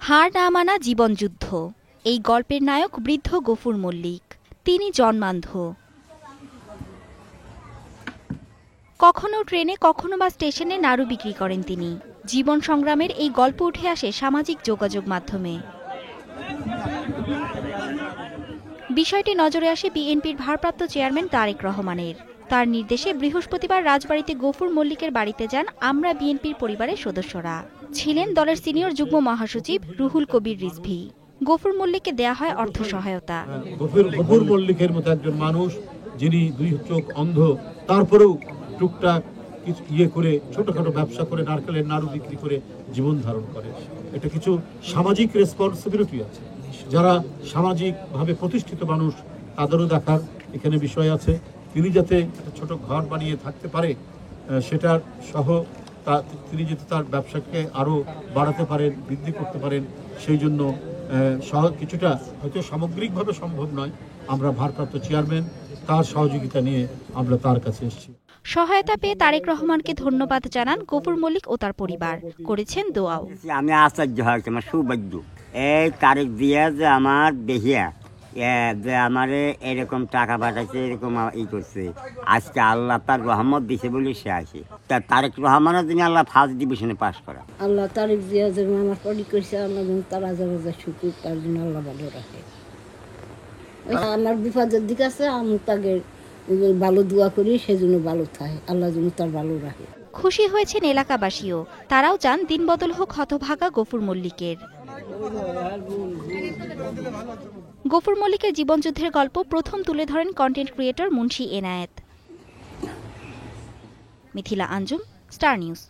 হার না মানা জীবনযুদ্ধ, এই গল্পের নায়ক বৃদ্ধ গফুর মল্লিক। তিনি জন্মান্ধ। কখনো ট্রেনে, কখনো বা স্টেশনে নাড়ু বিক্রি করেন তিনি। জীবন সংগ্রামের এই গল্প উঠে আসে সামাজিক যোগাযোগ মাধ্যমে। বিষয়টি নজরে আসে বিএনপির ভারপ্রাপ্ত চেয়ারম্যান তারেক রহমানের। তার নির্দেশে বৃহস্পতিবার রাজবাড়ীতে গফুর মল্লিকের বাড়িতে যান আমরা বিএনপির পরিবারের সদস্যরা। ছিলেন দলের সিনিয়র যুগ্ম মহাসচিব রুহুল কবির রিজভী। গফুর মল্লিককে দেয়া হয় অর্থ সহায়তা। গফুর মল্লিকের মতো একজন মানুষ, যিনি দুই চোখ অন্ধ, তারপরেও টুকটাক করে ছোটখাটো ব্যবসা করে নারকেলের নাড়ু বিক্রি করে জীবন ধারণ করে। এটা কিছু সামাজিক রেসপন্সিবিলিটি আছে। যারা সামাজিকভাবে প্রতিষ্ঠিত মানুষ, তাদেরও দেখার এখানে বিষয় আছে। তিনি যাতে একটা ছোট ঘর বানিয়ে থাকতে পারে, সেটার সহ তিনি যাতে তার ব্যবসাকে আরও বাড়াতে পারেন, বৃদ্ধি করতে পারেন, সেই জন্য কিছুটা হয়তো সামগ্রিকভাবে সম্ভব নয়, আমরা ভারপ্রাপ্ত চেয়ারম্যান তার সহযোগিতা নিয়ে আমরা তার কাছে এসেছি। সহায়তা পেয়ে তারেক রহমানকে ধন্যবাদ জানান গফুর মল্লিক ও তার পরিবার। করেছেন দোয়াও। আমি আশ্চর্য হয়েছি, আমার সৌভাগ্য এই তারিখ দিয়ে যে আমার দেহিয়া যে আমারে এরকম টাকা পাঠাইছে, এরকম ই করছে। আজকে আল্লাহ তার রহমত দিছে বলে সে আসে। তারেক রহমানের জন্য আল্লাহ ফার্স্ট ডিভিশনে পাস করা। আল্লাহ তারিখ দিয়া যে আমার পরি করছে, আল্লাহ যেন তার হাজার হাজার শুকুর, তার জন্য আল্লাহ ভালো রাখে। আমার বিপদের দিক আছে, আমি তাকে ভালো দোয়া করি, সেজন্য ভালো থাকে, আল্লাহ যেন তার ভালো রাখে। খুশি হয়েছেন এলাকাবাসীও। তারাও চান দিন বদল হোক হতভাগা গফুর মল্লিকের। গফুর মল্লিকের জীবনযুদ্ধের গল্প প্রথম তুলে ধরেন content creator Munshi Enayet. Mithila Anjum, star news.